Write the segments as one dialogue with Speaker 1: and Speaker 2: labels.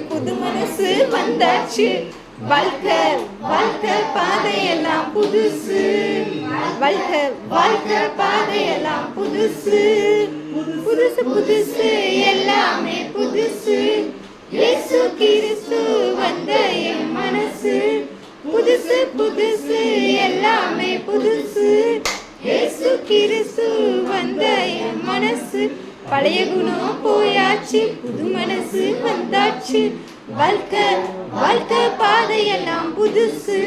Speaker 1: புது மனசு வந்தாச்சு. வாழ்க்கை வாழ்க்கை பாதையெல்லாம் புதுசு. வாழ்க்கை வாழ்க்கை பாதையெல்லாம் புதுசு. புதுசு புதுசு எல்லாமே புதுசு. இயேசு கிறிஸ்து வந்த என் மனசு. புதுசு புதுசு எல்லாமே புதுசு. இயேசு கிறிஸ்து வந்த என் மனசு. பழைய குணம் போயாச்சு, புது மனசு வந்தாச்சு. வாழ்க்கை வாழ்க்கை பாதையெல்லாம் புதுசு.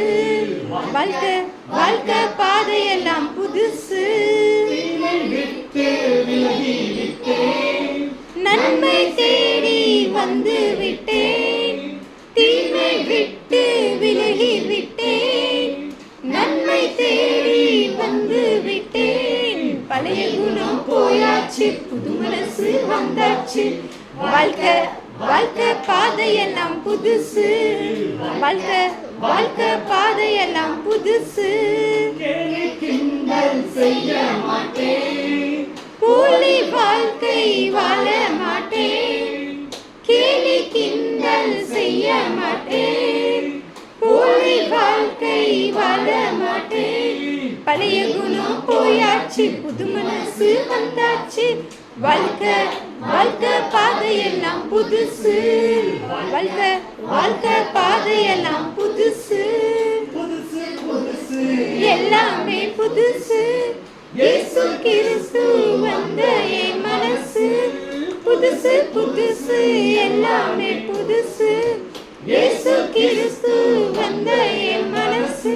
Speaker 1: வாழ்க்கை வாழ்க்கை பாதையெல்லாம் புதுசு. நன்மை தேடி வந்து விட்டேன், தீமை விட்டு விலகி விட்டேன். நன்மை தேடி வந்து விட்டேன். பழைய குணம் போயாச்சு, புது மனசு வந்தாச்சு. வாழ்க்கை வாழ்க்கை பாதையெல்லாம் புதுசு. வாழ்க்கை வாழ்க்கை பாதையெல்லாம் புதுசு. செய்ய மாட்டேன், போலி வாழ்க்கை வாழ மாட்டேன். கேலி கிண்டல் செய்ய மாட்டேன், போலி வாழ்க்கை வாழ மாட்டேன். பழைய குணம் போயாச்சு, புது மனசு வந்தாச்சு. வாழ்க்கை வாழ்க்கை பாதையெல்லாம் புதுசு. வாழ்க்கை வாழ்க்கை பாதையெல்லாம் புதுசு. எல்லாமே புதுசு. இயேசு கிறிஸ்து வந்த என் மனசு. புதுசு புதுசு எல்லாமே புதுசு. இயேசு கிறிஸ்து வந்த என் மனசு.